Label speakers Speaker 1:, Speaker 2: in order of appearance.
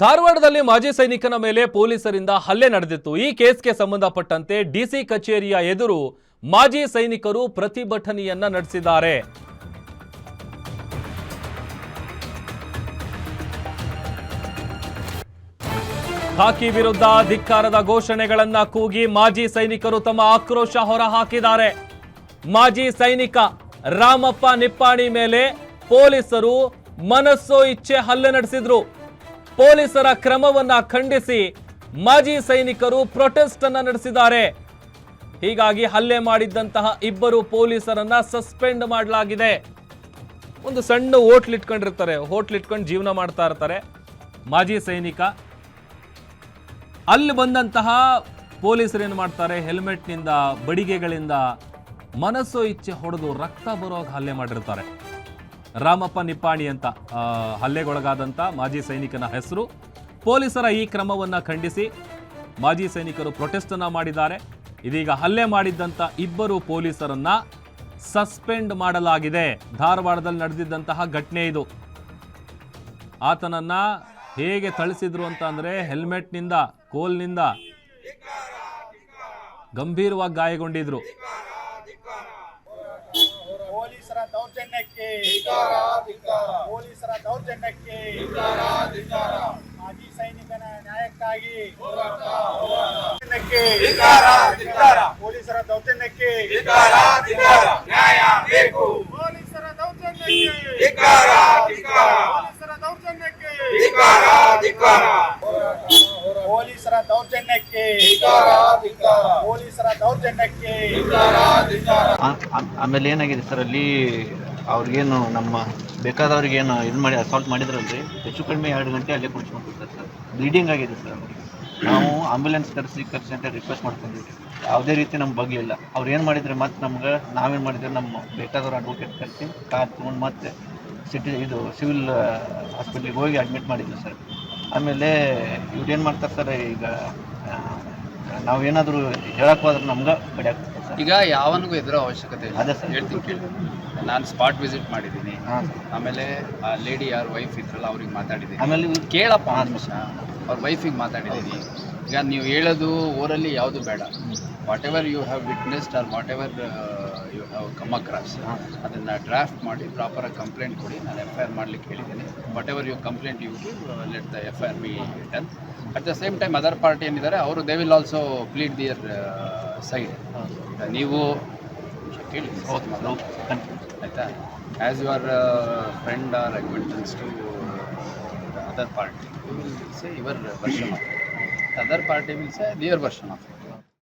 Speaker 1: ಧಾರವಾಡದಲ್ಲಿ ಮಾಜಿ ಸೈನಿಕನ ಮೇಲೆ ಪೊಲೀಸರಿಂದ ಹಲ್ಲೆ ನಡೆದಿತ್ತು. ಈ ಕೇಸ್ಗೆ ಸಂಬಂಧಪಟ್ಟಂತೆ ಡಿಸಿ ಕಚೇರಿಯ ಎದುರು ಮಾಜಿ ಸೈನಿಕರು ಪ್ರತಿಭಟನೆಯನ್ನ ನಡೆಸಿದ್ದಾರೆ. ಖಾಕಿ ವಿರುದ್ಧ ಧಿಕ್ಕಾರದ ಘೋಷಣೆಗಳನ್ನ ಕೂಗಿ ಮಾಜಿ ಸೈನಿಕರು ತಮ್ಮ ಆಕ್ರೋಶ ಹೊರಹಾಕಿದ್ದಾರೆ. ಮಾಜಿ ಸೈನಿಕ ರಾಮಪ್ಪ ನಿಪ್ಪಾಣಿ ಮೇಲೆ ಪೊಲೀಸರು ಮನಸ್ಸೋ ಇಚ್ಛೆ ಹಲ್ಲೆ ನಡೆಸಿದ್ರು. ಪೊಲೀಸರ ಕ್ರಮವನ್ನ ಖಂಡಿಸಿ ಮಾಜಿ ಸೈನಿಕರು ಪ್ರೊಟೆಸ್ಟ್ ಅನ್ನ ನಡೆಸಿದ್ದಾರೆ. ಹೀಗಾಗಿ ಹಲ್ಲೆ ಮಾಡಿದ್ದಂತಹ ಇಬ್ಬರು ಪೊಲೀಸರನ್ನ ಸಸ್ಪೆಂಡ್ ಮಾಡಲಾಗಿದೆ. ಒಂದು ಸಣ್ಣ ಹೋಟ್ಲ್ ಇಟ್ಕೊಂಡಿರ್ತಾರೆ, ಹೋಟ್ಲ್ ಇಟ್ಕೊಂಡು ಜೀವನ ಮಾಡ್ತಾ ಇರ್ತಾರೆ ಮಾಜಿ ಸೈನಿಕ. ಅಲ್ಲಿ ಬಂದಂತಹ ಪೊಲೀಸರು ಏನು ಮಾಡ್ತಾರೆ, ಹೆಲ್ಮೆಟ್ನಿಂದ ಬಡಿಗೆಗಳಿಂದ ಮನಸ್ಸು ಇಚ್ಛೆ ಹೊಡೆದು ರಕ್ತ ಬರೋಗ ಹಲ್ಲೆ ಮಾಡಿರ್ತಾರೆ. ರಾಮಪ್ಪ ನಿಪ್ಪಾಣಿ ಅಂತ ಹಲ್ಲೆಗೊಳಗಾದಂಥ ಮಾಜಿ ಸೈನಿಕನ ಹೆಸರು. ಪೊಲೀಸರ ಈ ಕ್ರಮವನ್ನು ಖಂಡಿಸಿ ಮಾಜಿ ಸೈನಿಕರು ಪ್ರೊಟೆಸ್ಟ್ ಅನ್ನ ಮಾಡಿದ್ದಾರೆ. ಇದೀಗ ಹಲ್ಲೆ ಮಾಡಿದ್ದಂಥ ಇಬ್ಬರು ಪೊಲೀಸರನ್ನ ಸಸ್ಪೆಂಡ್ ಮಾಡಲಾಗಿದೆ. ಧಾರವಾಡದಲ್ಲಿ ನಡೆದಿದ್ದಂತಹ ಘಟನೆ ಇದು. ಆತನನ್ನ ಹೇಗೆ ಥಳಿಸಿದ್ರು ಅಂತ ಅಂದ್ರೆ ಹೆಲ್ಮೆಟ್ನಿಂದ, ಕೋಲ್ನಿಂದ ಗಂಭೀರವಾಗಿ ಗಾಯಗೊಂಡಿದ್ರು.
Speaker 2: ಪೊಲೀಸರ ದೌರ್ಜನ್ಯಕ್ಕೆ ಮಾಜಿ ಸೈನಿಕನ ನ್ಯಾಯಕ್ಕಾಗಿ ಪೊಲೀಸರ ದೌರ್ಜನ್ಯಕ್ಕೆ
Speaker 3: ನ್ಯಾಯ ಬೇಕು.
Speaker 2: ಪೊಲೀಸರ ದೌರ್ಜನ್ಯಕ್ಕೆ ಪೊಲೀಸರ ದೌರ್ಜನ್ಯಕ್ಕೆ
Speaker 4: ಆಮೇಲೆ ಏನಾಗಿದೆ ಸರ್, ಅಲ್ಲಿ ಅವ್ರಿಗೇನು ನಮ್ಮ ಬೇಕಾದವ್ರಿಗೆ ಏನು ಇದು ಮಾಡಿ ಅಸಾಲ್ಟ್ ಮಾಡಿದ್ರಲ್ರಿ, ಹೆಚ್ಚು ಕಡಿಮೆ 2 ಗಂಟೆ ಅಲ್ಲೇ ಕುಡಿಸ್ಕೊಂಡಿರ್ತಾರೆ ಸರ್. ಬ್ಲೀಡಿಂಗ್ ಆಗಿದೆ ಸರ್. ನಾವು ಆಂಬ್ಯುಲೆನ್ಸ್ ಕರೆಸಿ ಅಂತ ರಿಕ್ವೆಸ್ಟ್ ಮಾಡ್ಕೊಂಡಿದ್ವಿ. ಯಾವುದೇ ರೀತಿ ನಮ್ಮ ಬಗ್ಗೆ ಇಲ್ಲ. ಅವ್ರು ಏನು ಮಾಡಿದ್ರೆ ಮತ್ತೆ ನಮ್ಗೆ ನಾವೇನು ಮಾಡಿದ್ರೆ ನಮ್ಮ ಬೇಕಾದವ್ರು ಅಡ್ವೊಕೇಟ್ ಕರೆಸಿ ಕಾರ್ ತೊಗೊಂಡು ಮತ್ತೆ ಸಿವಿಲ್ ಹಾಸ್ಪಿಟ್ಲಿಗೆ ಹೋಗಿ ಅಡ್ಮಿಟ್ ಮಾಡಿದ್ವಿ ಸರ್. ಆಮೇಲೆ ಇವ್ರು ಏನು ಮಾಡ್ತಾರೆ ಸರ್, ಈಗ ನಾವೇನಾದರೂ ಹೇಳಕ್ಕೆ ಹೋದ್ರೆ ನಮ್ಗೆ ಕಡೆ ಆಗ್ತದೆ ಸರ್.
Speaker 3: ಈಗ ಯಾವನಿಗೂ ಎದುರೋ ಅವಶ್ಯಕತೆ ಇಲ್ಲ.
Speaker 4: ಅದೇ ಸರ್
Speaker 3: ಹೇಳ್ತೀನಿ ಕೇಳಿ. ನಾನು ಸ್ಪಾಟ್ ವಿಸಿಟ್ ಮಾಡಿದ್ದೀನಿ. ಆಮೇಲೆ ಆ ಲೇಡಿ ಯಾರು ವೈಫ್ ಇದ್ರಲ್ಲ ಅವ್ರಿಗೆ ಮಾತಾಡಿದ್ದೀನಿ.
Speaker 4: ಆಮೇಲೆ
Speaker 3: ಕೇಳಪ್ಪ ಆ ನಿಮಿಷ, ಅವ್ರ ವೈಫಿಗೆ ಮಾತಾಡಿದ್ದೀನಿ. ಈಗ ನೀವು ಹೇಳೋದು ಓರಲ್ಲಿ ಯಾವುದು ಬೇಡ. Whatever you have witnessed or whatever you have come across ಅದನ್ನು ಡ್ರಾಫ್ಟ್ ಮಾಡಿ ಪ್ರಾಪರಾಗಿ ಕಂಪ್ಲೇಂಟ್ ಕೊಡಿ. ನಾನು FIR ಮಾಡಲಿಕ್ಕೆ ಹೇಳಿದ್ದೀನಿ. Whatever you complaint you let the FIR be done. At the same time other party ಏನಿದ್ದಾರೆ ಅವರು they will also plead their side. ನೀವು ಕೇಳಿ ಆಯಿತಾ, as your friend or acquaintance to other party, you will say your version of other party will say their version of